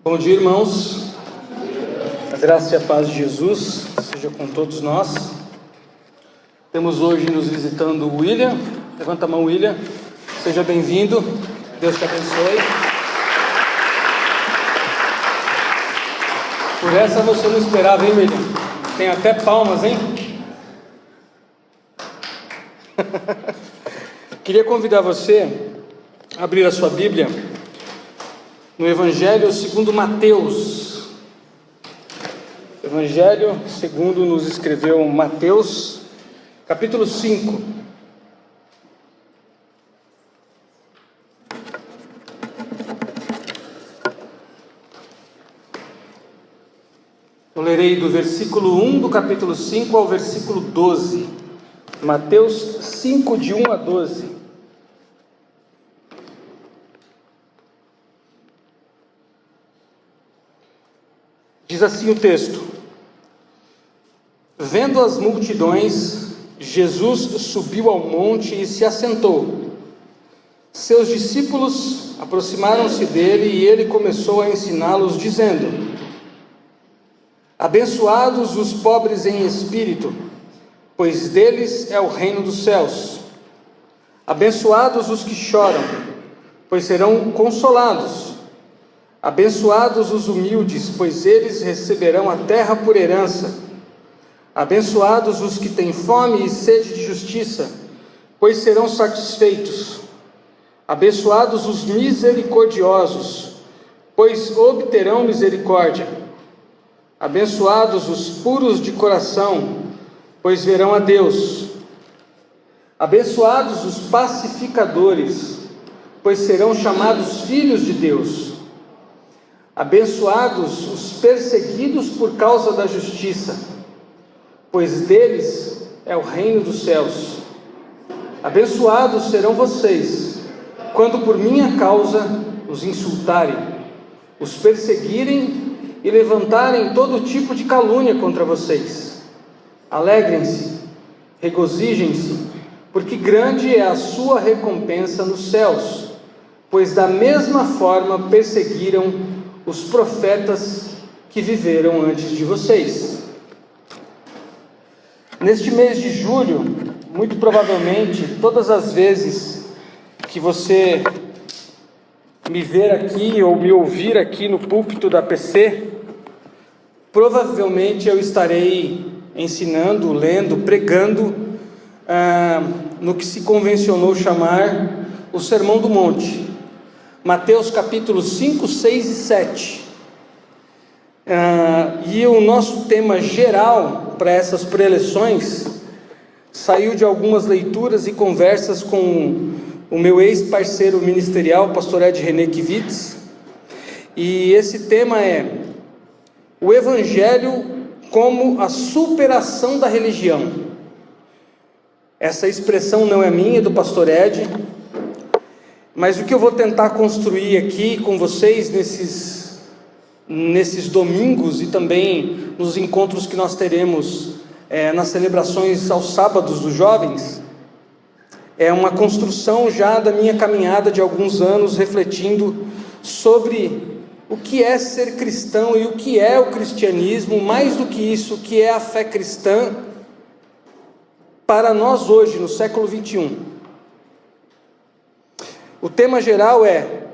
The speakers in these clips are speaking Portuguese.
Bom dia, irmãos. A graça e a paz de Jesus seja com todos nós. Temos hoje nos visitando o William. Levanta a mão, William. Seja bem-vindo. Deus te abençoe. Por essa você não esperava, hein, William? Tem até palmas, hein? Queria convidar você a abrir a sua Bíblia no Evangelho segundo Mateus. Evangelho segundo nos escreveu Mateus, capítulo 5. Eu lerei do versículo 1 do capítulo 5 ao versículo 12. Mateus 5, de 1 a 12. Diz assim o texto: Vendo as multidões, Jesus subiu ao monte e se assentou. Seus discípulos aproximaram-se dele e ele começou a ensiná-los, dizendo: Abençoados os pobres em espírito, pois deles é o reino dos céus. Abençoados os que choram, pois serão consolados. Abençoados os humildes, pois eles receberão a terra por herança. Abençoados os que têm fome e sede de justiça, pois serão satisfeitos. Abençoados os misericordiosos, pois obterão misericórdia. Abençoados os puros de coração, pois verão a Deus. Abençoados os pacificadores, pois serão chamados filhos de Deus. Abençoados os perseguidos por causa da justiça, pois deles é o reino dos céus. Abençoados serão vocês, quando por minha causa os insultarem, os perseguirem e levantarem todo tipo de calúnia contra vocês. Alegrem-se, regozijem-se, porque grande é a sua recompensa nos céus, pois da mesma forma perseguiram os profetas que viveram antes de vocês. Neste mês de julho, muito provavelmente, todas as vezes que você me ver aqui ou me ouvir aqui no púlpito da PC, provavelmente eu estarei ensinando, lendo, pregando no que se convencionou chamar o Sermão do Monte. Mateus capítulos 5, 6 e 7. E o nosso tema geral para essas preleções saiu de algumas leituras e conversas com o meu ex-parceiro ministerial, pastor Ed René Kivitz. E esse tema é o Evangelho como a superação da religião. Essa expressão não é minha, é do pastor Ed. Mas o que eu vou tentar construir aqui com vocês nesses domingos e também nos encontros que nós teremos nas celebrações aos sábados dos jovens, é uma construção já da minha caminhada de alguns anos, refletindo sobre o que é ser cristão e o que é o cristianismo, mais do que isso, o que é a fé cristã para nós hoje, no século 21. O tema geral é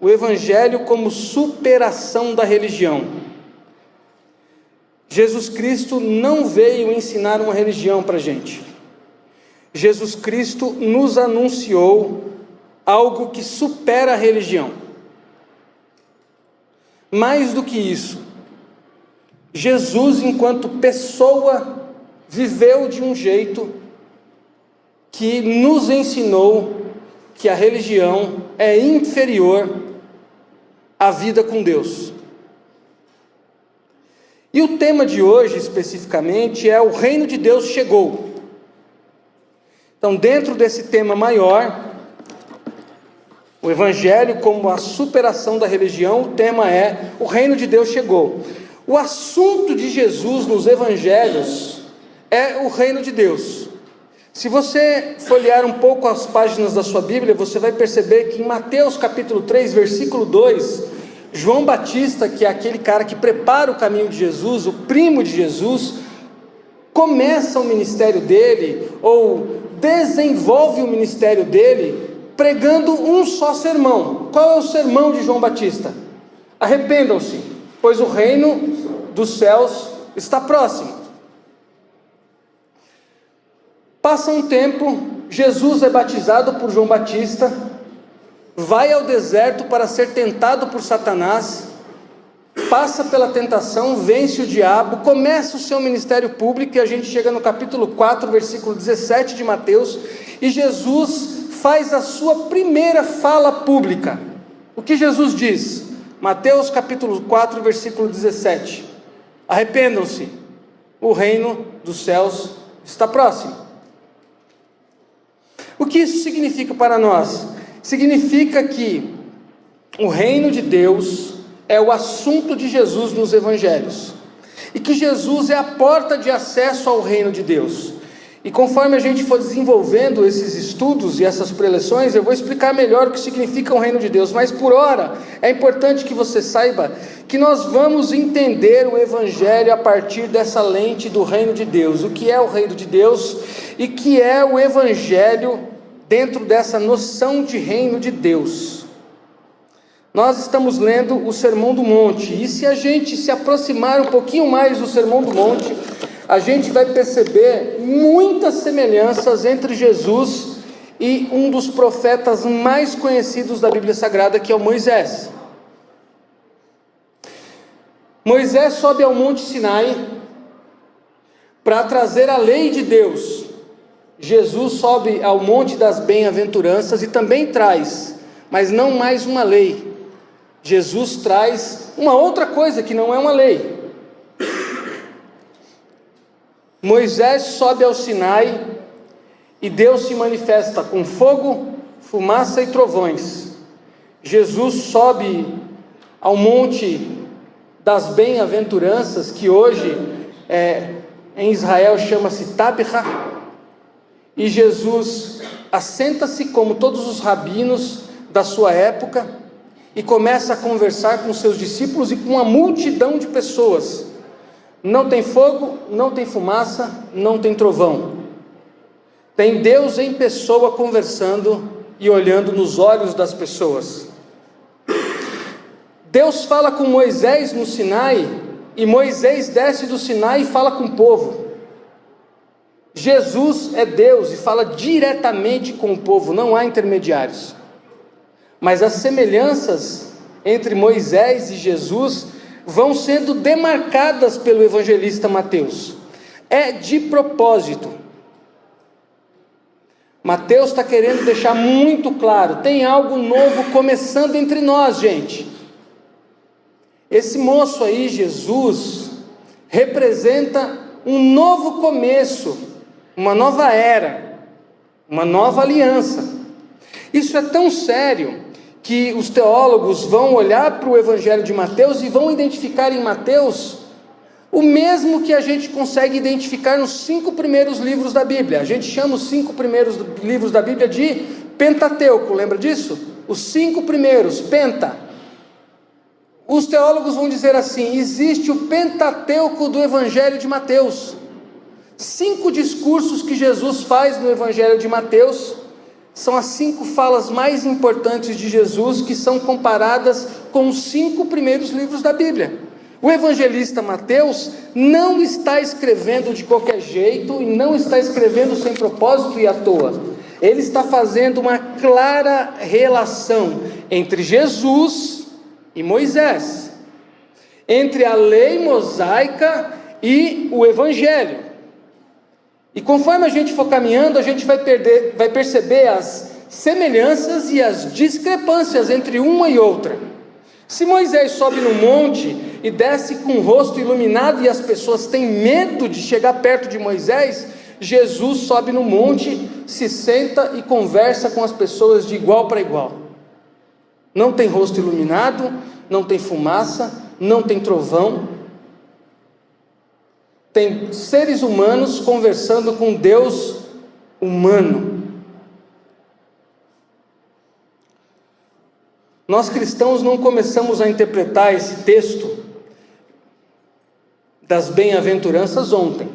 o Evangelho como superação da religião. Jesus Cristo não veio ensinar uma religião para a gente. Jesus Cristo nos anunciou algo que supera a religião. Mais do que isso, Jesus, enquanto pessoa, viveu de um jeito que nos ensinou que a religião é inferior à vida com Deus. E o tema de hoje, especificamente, é o reino de Deus chegou. Então, dentro desse tema maior, o Evangelho como a superação da religião, o tema é o reino de Deus chegou. O assunto de Jesus nos Evangelhos é o reino de Deus. Se você folhear um pouco as páginas da sua Bíblia, você vai perceber que em Mateus capítulo 3, versículo 2, João Batista, que é aquele cara que prepara o caminho de Jesus, o primo de Jesus, começa o ministério dele, ou desenvolve o ministério dele, pregando um só sermão. Qual é o sermão de João Batista? Arrependam-se, pois o reino dos céus está próximo. Passa um tempo, Jesus é batizado por João Batista, vai ao deserto para ser tentado por Satanás, passa pela tentação, vence o diabo, começa o seu ministério público, e a gente chega no capítulo 4, versículo 17 de Mateus, e Jesus faz a sua primeira fala pública. O que Jesus diz? Mateus capítulo 4, versículo 17: arrependam-se, o reino dos céus está próximo. O que isso significa para nós? Significa que o reino de Deus é o assunto de Jesus nos evangelhos, e que Jesus é a porta de acesso ao reino de Deus. E conforme a gente for desenvolvendo esses estudos e essas preleções, eu vou explicar melhor o que significa o reino de Deus, mas por ora, é importante que você saiba que nós vamos entender o evangelho a partir dessa lente do reino de Deus, o que é o reino de Deus, e que é o evangelho dentro dessa noção de reino de Deus. Nós estamos lendo o Sermão do Monte, e se a gente se aproximar um pouquinho mais do Sermão do Monte, a gente vai perceber muitas semelhanças entre Jesus e um dos profetas mais conhecidos da Bíblia Sagrada, que é o Moisés. Moisés sobe ao Monte Sinai para trazer a lei de Deus. Jesus sobe ao Monte das Bem-aventuranças e também traz, mas não mais uma lei. Jesus traz uma outra coisa que não é uma lei. Moisés sobe ao Sinai e Deus se manifesta com fogo, fumaça e trovões. Jesus sobe ao Monte das Bem-aventuranças, que hoje em Israel chama-se Tabra, e Jesus assenta-se como todos os rabinos da sua época e começa a conversar com seus discípulos e com uma multidão de pessoas. Não tem fogo, não tem fumaça, não tem trovão. Tem Deus em pessoa conversando e olhando nos olhos das pessoas. Deus fala com Moisés no Sinai, e Moisés desce do Sinai e fala com o povo. Jesus é Deus e fala diretamente com o povo, não há intermediários. Mas as semelhanças entre Moisés e Jesus vão sendo demarcadas pelo evangelista Mateus. É de propósito. Mateus está querendo deixar muito claro: tem algo novo começando entre nós, gente. Esse moço aí, Jesus, representa um novo começo, uma nova era, uma nova aliança. Isso é tão sério que os teólogos vão olhar para o Evangelho de Mateus e vão identificar em Mateus o mesmo que a gente consegue identificar nos 5 primeiros livros da Bíblia. A gente chama os 5 primeiros livros da Bíblia de Pentateuco, lembra disso? Os 5 primeiros, Penta. Os teólogos vão dizer assim: existe o Pentateuco do Evangelho de Mateus. 5 discursos que Jesus faz no Evangelho de Mateus são as 5 falas mais importantes de Jesus, que são comparadas com os 5 primeiros livros da Bíblia. O evangelista Mateus não está escrevendo de qualquer jeito e não está escrevendo sem propósito e à toa. Ele está fazendo uma clara relação entre Jesus e Moisés, entre a lei mosaica e o evangelho. E conforme a gente for caminhando, a gente vai perceber as semelhanças e as discrepâncias entre uma e outra. Se Moisés sobe no monte e desce com o rosto iluminado e as pessoas têm medo de chegar perto de Moisés, Jesus sobe no monte, se senta e conversa com as pessoas de igual para igual. Não tem rosto iluminado, não tem fumaça, não tem trovão. Tem seres humanos conversando com Deus humano. Nós cristãos não começamos a interpretar esse texto das bem-aventuranças ontem.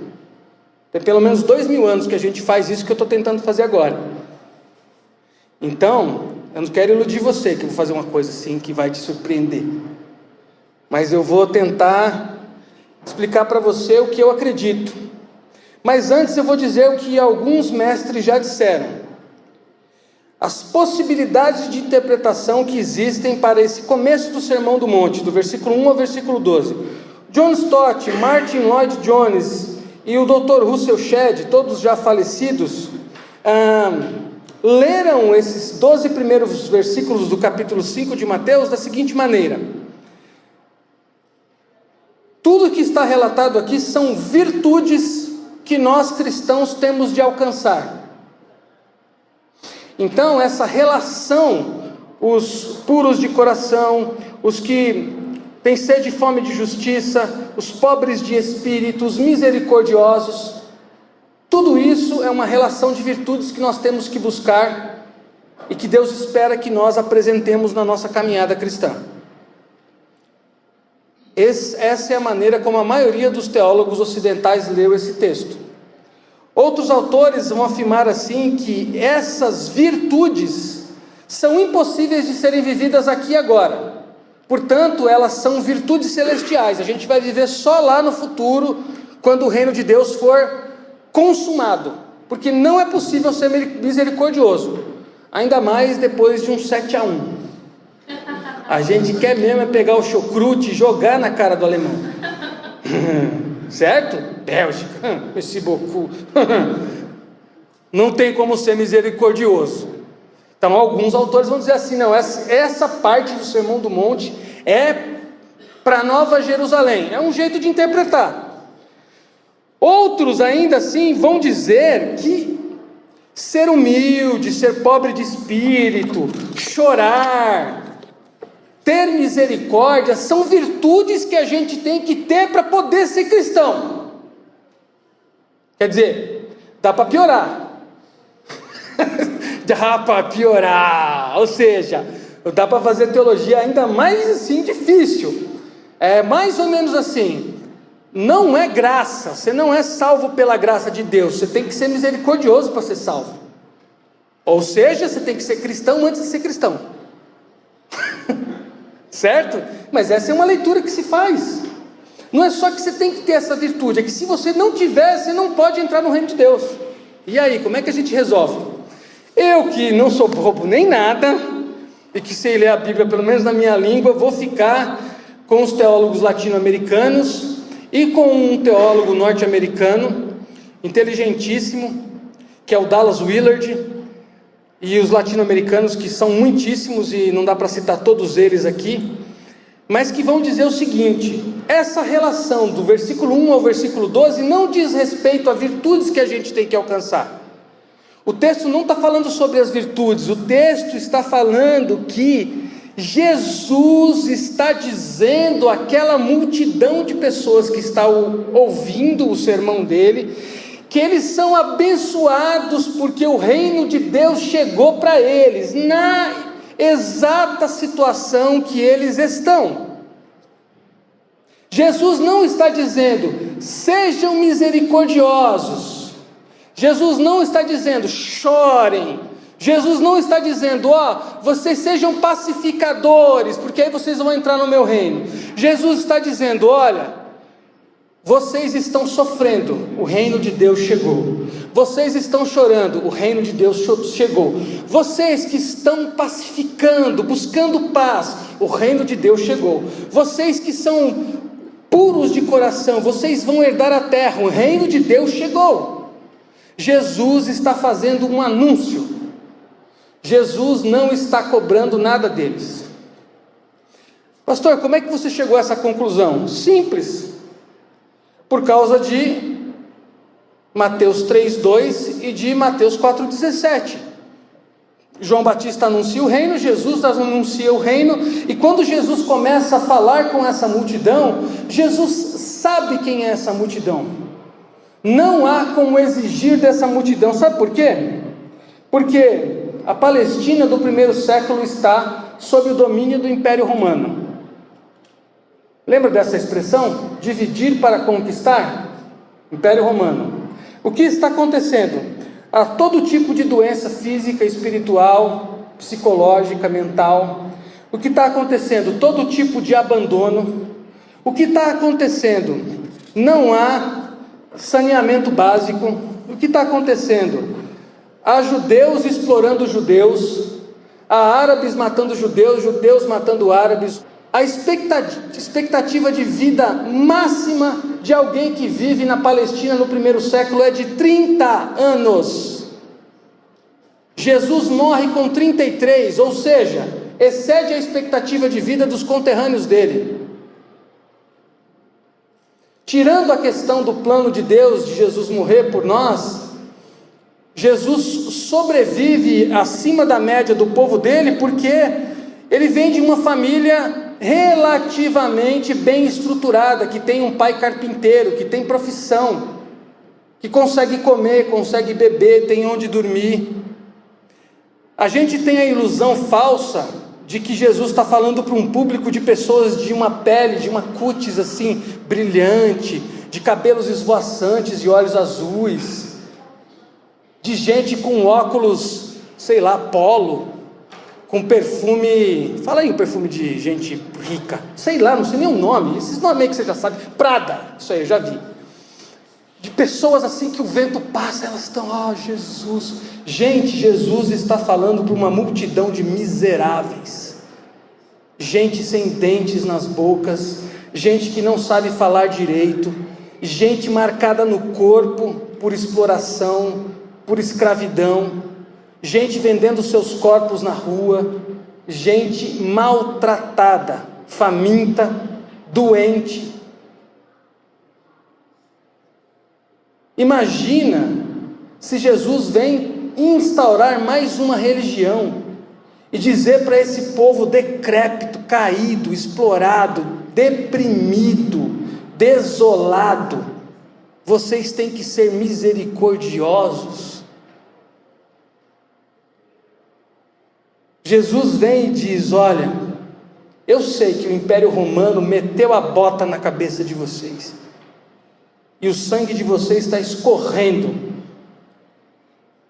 Tem pelo menos 2000 anos que a gente faz isso que eu estou tentando fazer agora. Então, eu não quero iludir você que eu vou fazer uma coisa assim que vai te surpreender. Mas eu vou tentar explicar para você o que eu acredito. Mas antes eu vou dizer o que alguns mestres já disseram. As possibilidades de interpretação que existem para esse começo do Sermão do Monte, do versículo 1 ao versículo 12. John Stott, Martin Lloyd Jones e o Dr. Russell Shedd, todos já falecidos, leram esses 12 primeiros versículos do capítulo 5 de Mateus da seguinte maneira: tudo que está relatado aqui são virtudes que nós cristãos temos de alcançar. Então, essa relação, os puros de coração, os que têm sede e fome de justiça, os pobres de espírito, os misericordiosos, tudo isso é uma relação de virtudes que nós temos que buscar e que Deus espera que nós apresentemos na nossa caminhada cristã. Essa é a maneira como a maioria dos teólogos ocidentais leu esse texto. Outros autores vão afirmar assim que essas virtudes são impossíveis de serem vividas aqui e agora. Portanto, elas são virtudes celestiais. A gente vai viver só lá no futuro, quando o reino de Deus for consumado. Porque não é possível ser misericordioso, ainda mais depois de um 7-1. A gente quer mesmo é pegar o chucrute e jogar na cara do alemão. Certo? Bélgica, esse bocu. Não tem como ser misericordioso. Então alguns autores vão dizer assim: não, essa parte do Sermão do Monte é para Nova Jerusalém. É um jeito de interpretar. Outros ainda assim vão dizer que ser humilde, ser pobre de espírito, chorar, ter misericórdia, são virtudes que a gente tem que ter para poder ser cristão. Quer dizer, dá para piorar. Dá para piorar. Ou seja, dá para fazer teologia ainda mais assim difícil. É mais ou menos assim: não é graça, você não é salvo pela graça de Deus, você tem que ser misericordioso para ser salvo. Ou seja, você tem que ser cristão antes de ser cristão. Certo? Mas essa é uma leitura que se faz. Não é só que você tem que ter essa virtude, é que se você não tiver, você não pode entrar no reino de Deus. E aí, como é que a gente resolve? Eu que não sou bobo nem nada, e que sei ler a Bíblia pelo menos na minha língua, vou ficar com os teólogos latino-americanos e com um teólogo norte-americano inteligentíssimo, que é o Dallas Willard, e os latino-americanos, que são muitíssimos, e não dá para citar todos eles aqui, mas que vão dizer o seguinte: essa relação do versículo 1 ao versículo 12 não diz respeito a virtudes que a gente tem que alcançar. O texto não está falando sobre as virtudes, o texto está falando que Jesus está dizendo àquela multidão de pessoas que está ouvindo o sermão dele, que eles são abençoados porque o reino de Deus chegou para eles, na exata situação que eles estão. Jesus não está dizendo: sejam misericordiosos. Jesus não está dizendo: chorem. Jesus não está dizendo: vocês sejam pacificadores, porque aí vocês vão entrar no meu reino. Jesus está dizendo: olha, vocês estão sofrendo, o reino de Deus chegou. Vocês estão chorando, o reino de Deus chegou. Vocês que estão pacificando, buscando paz, o reino de Deus chegou. Vocês que são puros de coração, vocês vão herdar a terra, o reino de Deus chegou. Jesus está fazendo um anúncio. Jesus não está cobrando nada deles. Pastor, como é que você chegou a essa conclusão? Simples. Por causa de Mateus 3:2 e de Mateus 4:17. João Batista anuncia o reino, Jesus anuncia o reino, e quando Jesus começa a falar com essa multidão, Jesus sabe quem é essa multidão. Não há como exigir dessa multidão. Sabe por quê? Porque a Palestina do primeiro século está sob o domínio do Império Romano. Lembra dessa expressão? Dividir para conquistar? Império Romano. O que está acontecendo? Há todo tipo de doença física, espiritual, psicológica, mental. O que está acontecendo? Todo tipo de abandono. O que está acontecendo? Não há saneamento básico. O que está acontecendo? Há judeus explorando judeus, há árabes matando judeus, judeus matando árabes. A expectativa de vida máxima de alguém que vive na Palestina no primeiro século é de 30 anos. Jesus morre com 33, ou seja, excede a expectativa de vida dos conterrâneos dele. Tirando a questão do plano de Deus de Jesus morrer por nós, Jesus sobrevive acima da média do povo dele porque ele vem de uma família relativamente bem estruturada, que tem um pai carpinteiro, que tem profissão, que consegue comer, consegue beber, tem onde dormir. A gente tem a ilusão falsa de que Jesus está falando para um público de pessoas de uma pele, de uma cutis assim, brilhante, de cabelos esvoaçantes e olhos azuis, de gente com óculos, sei lá, polo, com perfume, fala aí o perfume de gente rica, sei lá, não sei nem o nome, esses nomes aí que você já sabe, Prada, isso aí eu já vi, de pessoas assim que o vento passa, elas estão, Jesus, gente, Jesus está falando para uma multidão de miseráveis, gente sem dentes nas bocas, gente que não sabe falar direito, gente marcada no corpo por exploração, por escravidão, gente vendendo seus corpos na rua, gente maltratada, faminta, doente. Imagina se Jesus vem instaurar mais uma religião e dizer para esse povo decrépito, caído, explorado, deprimido, desolado: vocês têm que ser misericordiosos. Jesus vem e diz: olha, eu sei que o Império Romano meteu a bota na cabeça de vocês, e o sangue de vocês está escorrendo,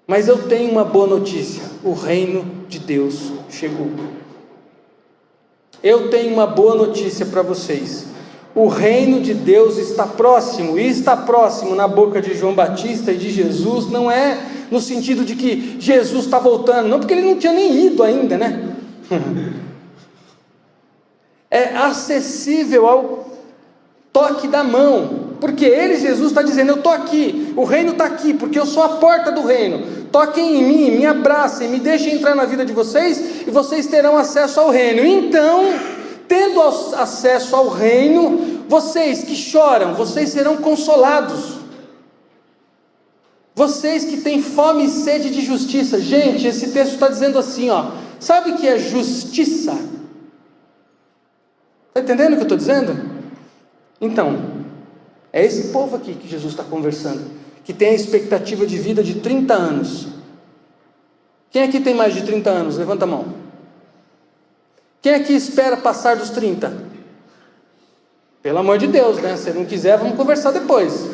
mas eu tenho uma boa notícia: o reino de Deus chegou. Eu tenho uma boa notícia para vocês: o reino de Deus está próximo, e está próximo na boca de João Batista e de Jesus, não é no sentido de que Jesus está voltando, não, porque ele não tinha nem ido ainda, né? É acessível ao toque da mão, porque ele, Jesus, está dizendo: eu estou aqui, o reino está aqui, porque eu sou a porta do reino, toquem em mim, me abracem, me deixem entrar na vida de vocês, e vocês terão acesso ao reino. Então, tendo acesso ao reino, vocês que choram, vocês serão consolados. Vocês que têm fome e sede de justiça. Gente, esse texto está dizendo assim, sabe o que é justiça? Está entendendo o que eu estou dizendo? Então, é esse povo aqui que Jesus está conversando, que tem a expectativa de vida de 30 anos. Quem aqui tem mais de 30 anos? Levanta a mão. Quem aqui espera passar dos 30? Pelo amor de Deus, né? Se não quiser, vamos conversar depois.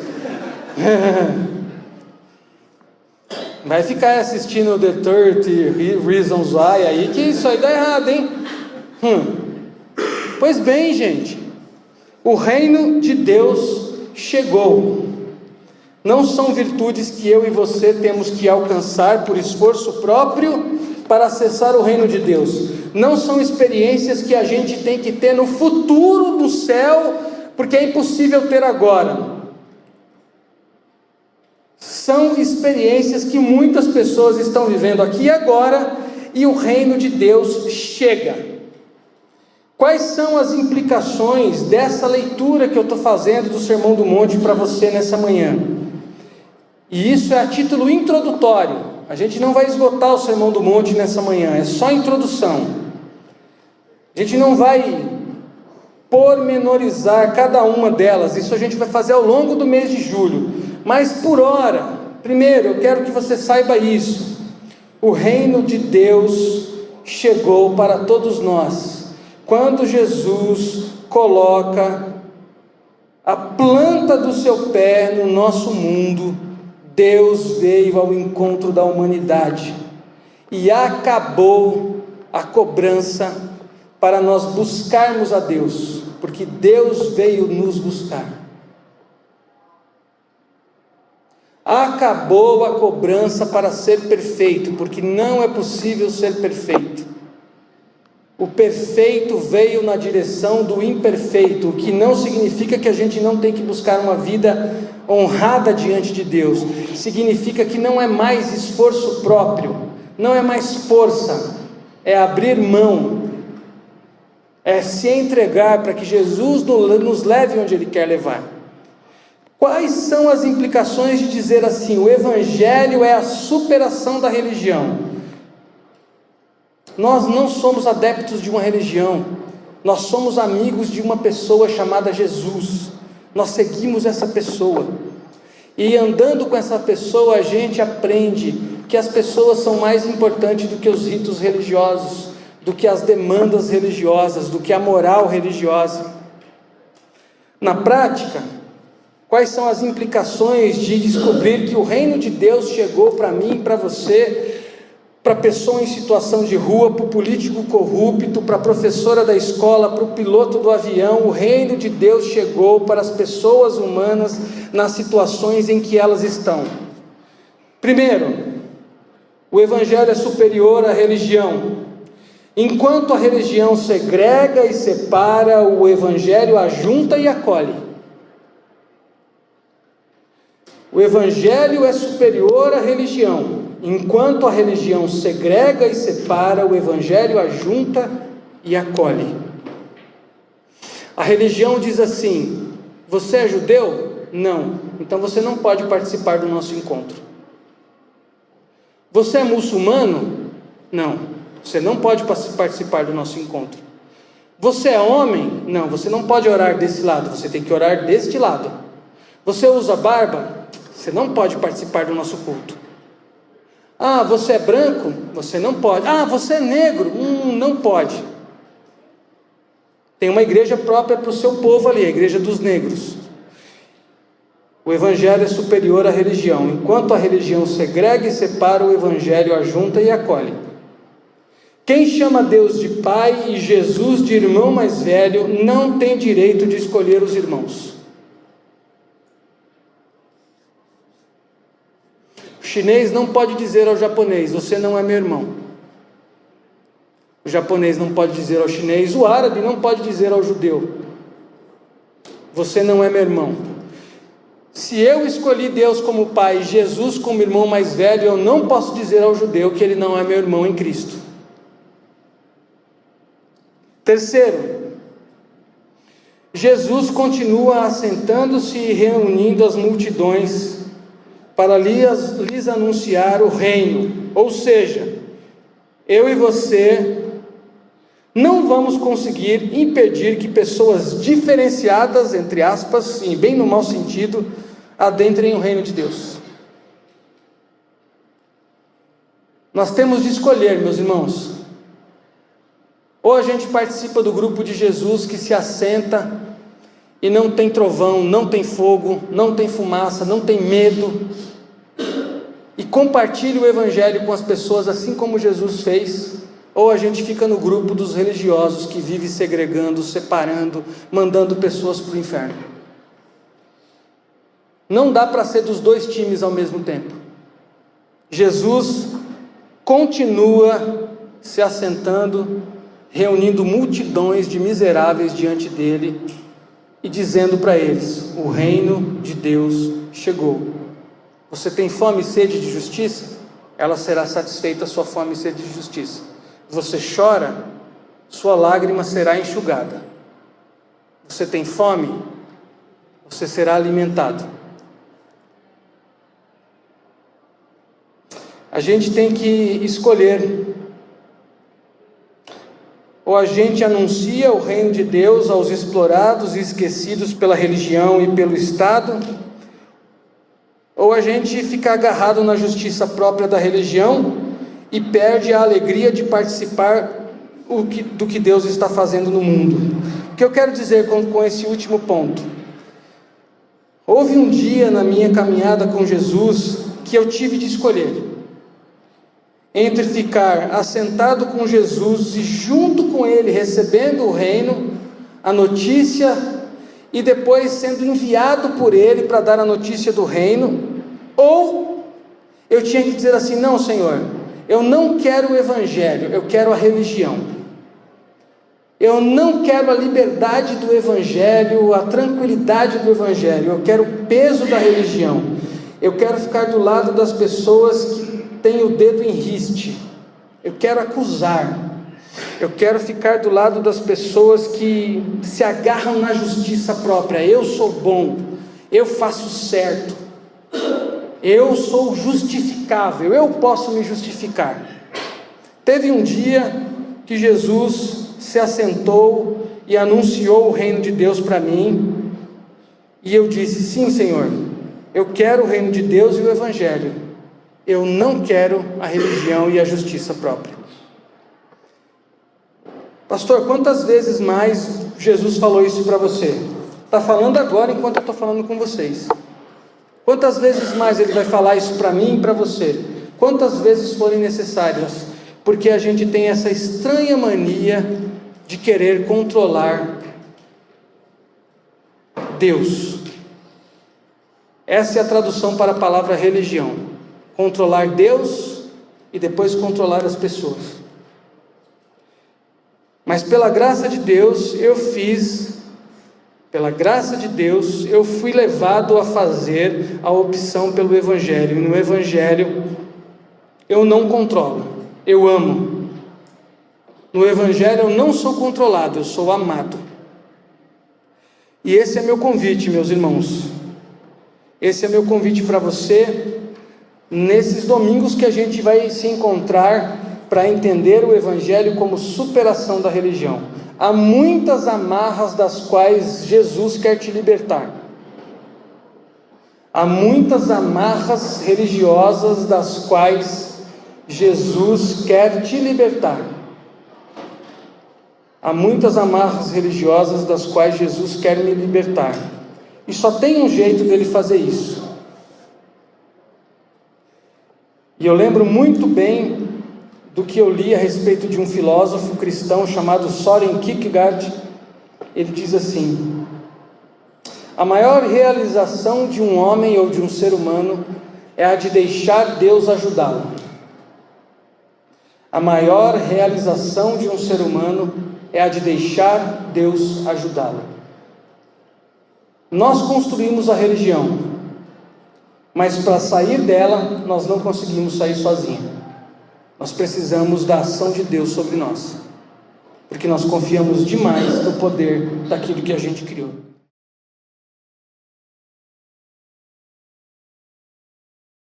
Vai ficar assistindo The 30 Reasons Why aí, que isso aí dá errado, hein? Pois bem, gente, o reino de Deus chegou. Não são virtudes que eu e você temos que alcançar por esforço próprio para acessar o reino de Deus. Não são experiências que a gente tem que ter no futuro do céu, porque é impossível ter agora. São experiências que muitas pessoas estão vivendo aqui e agora, e o reino de Deus chega. Quais são as implicações dessa leitura que eu estou fazendo do Sermão do Monte para você nessa manhã? E isso é a título introdutório. A gente não vai esgotar o Sermão do Monte nessa manhã, é só introdução. A gente não vai pormenorizar cada uma delas, isso a gente vai fazer ao longo do mês de julho. Mas por hora, primeiro eu quero que você saiba isso: o reino de Deus chegou para todos nós. Quando Jesus coloca a planta do seu pé no nosso mundo, Deus veio ao encontro da humanidade e acabou a cobrança para nós buscarmos a Deus, porque Deus veio nos buscar. Acabou a cobrança para ser perfeito, porque não é possível ser perfeito. O perfeito veio na direção do imperfeito, o que não significa que a gente não tem que buscar uma vida honrada diante de Deus. Significa que não é mais esforço próprio, não é mais força, é abrir mão, é se entregar para que Jesus nos leve onde Ele quer levar. Quais são as implicações de dizer assim: o Evangelho é a superação da religião? Nós não somos adeptos de uma religião, nós somos amigos de uma pessoa chamada Jesus, nós seguimos essa pessoa, e andando com essa pessoa a gente aprende que as pessoas são mais importantes do que os ritos religiosos, do que as demandas religiosas, do que a moral religiosa. Na prática, quais são as implicações de descobrir que o reino de Deus chegou para mim e para você, para a pessoa em situação de rua, para o político corrupto, para a professora da escola, para o piloto do avião? O reino de Deus chegou para as pessoas humanas nas situações em que elas estão. Primeiro, o Evangelho é superior à religião. Enquanto a religião segrega e separa, o Evangelho ajunta e acolhe. O Evangelho é superior à religião. Enquanto a religião segrega e separa, o Evangelho ajunta e acolhe. A religião diz assim: você é judeu? Não. Então você não pode participar do nosso encontro. Você é muçulmano? Não. Você não pode participar do nosso encontro. Você é homem? Não. Você não pode orar desse lado, você tem que orar deste lado. Você usa barba? Você não pode participar do nosso culto. Ah, você é branco? Você não pode. Ah, você é negro? Não pode. Tem uma igreja própria para o seu povo ali, a igreja dos negros. O Evangelho é superior à religião. Enquanto a religião segrega e separa, o Evangelho ajunta e acolhe. Quem chama Deus de Pai e Jesus de irmão mais velho não tem direito de escolher os irmãos. O chinês não pode dizer ao japonês: você não é meu irmão. O japonês não pode dizer ao chinês, o árabe não pode dizer ao judeu: você não é meu irmão. Se eu escolhi Deus como pai e Jesus como irmão mais velho, eu não posso dizer ao judeu que ele não é meu irmão em Cristo. Terceiro, Jesus continua assentando-se e reunindo as multidões para lhes anunciar o reino. Ou seja, eu e você não vamos conseguir impedir que pessoas diferenciadas, entre aspas, sim, bem no mau sentido, adentrem o reino de Deus. Nós temos de escolher, meus irmãos. Ou a gente participa do grupo de Jesus que se assenta e não tem trovão, não tem fogo, não tem fumaça, não tem medo, e compartilha o Evangelho com as pessoas assim como Jesus fez. Ou a gente fica no grupo dos religiosos que vive segregando, separando, mandando pessoas para o inferno. Não dá para ser dos dois times ao mesmo tempo. Jesus continua se assentando, reunindo multidões de miseráveis diante dele e dizendo para eles: o reino de Deus chegou. Você tem fome e sede de justiça? Ela será satisfeita, a sua fome e sede de justiça. Você chora? Sua lágrima será enxugada. Você tem fome? Você será alimentado. A gente tem que escolher. Ou a gente anuncia o reino de Deus aos explorados e esquecidos pela religião e pelo Estado, ou a gente fica agarrado na justiça própria da religião e perde a alegria de participar do que Deus está fazendo no mundo. O que eu quero dizer com esse último ponto? Houve um dia na minha caminhada com Jesus que eu tive de escolher entre ficar assentado com Jesus e junto com Ele recebendo o reino, a notícia, e depois sendo enviado por Ele para dar a notícia do reino, ou eu tinha que dizer assim: não, Senhor, eu não quero o Evangelho, eu quero a religião. Eu não quero a liberdade do Evangelho, a tranquilidade do Evangelho, eu quero o peso da religião. Eu quero ficar do lado das pessoas que têm o dedo em riste, eu quero acusar, eu quero ficar do lado das pessoas que se agarram na justiça própria. Eu sou bom, eu faço certo, eu sou justificável, eu posso me justificar. Teve um dia que Jesus se assentou e anunciou o reino de Deus para mim, e eu disse: sim, Senhor, eu quero o reino de Deus e o Evangelho, eu não quero a religião e a justiça própria. Pastor, quantas vezes mais Jesus falou isso para você? Está falando agora enquanto eu estou falando com vocês. Quantas vezes mais Ele vai falar isso para mim e para você? Quantas vezes forem necessárias? Porque a gente tem essa estranha mania de querer controlar Deus. Essa é a tradução para a palavra religião: controlar Deus e depois controlar as pessoas. Mas pela graça de Deus eu fui levado a fazer a opção pelo Evangelho, e no Evangelho eu não controlo, eu amo. No Evangelho eu não sou controlado, eu sou amado. E esse é meu convite, meus irmãos. Esse é meu convite para você, nesses domingos que a gente vai se encontrar para entender o Evangelho como superação da religião. Há muitas amarras das quais Jesus quer te libertar. Há muitas amarras religiosas das quais Jesus quer te libertar. Há muitas amarras religiosas das quais Jesus quer me libertar. E só tem um jeito dele fazer isso. E eu lembro muito bem do que eu li a respeito de um filósofo cristão chamado Søren Kierkegaard. Ele diz assim: a maior realização de um homem ou de um ser humano é a de deixar Deus ajudá-lo. A maior realização de um ser humano é a de deixar Deus ajudá-lo. Nós construímos a religião, mas para sair dela, nós não conseguimos sair sozinhos. Nós precisamos da ação de Deus sobre nós, porque nós confiamos demais no poder daquilo que a gente criou.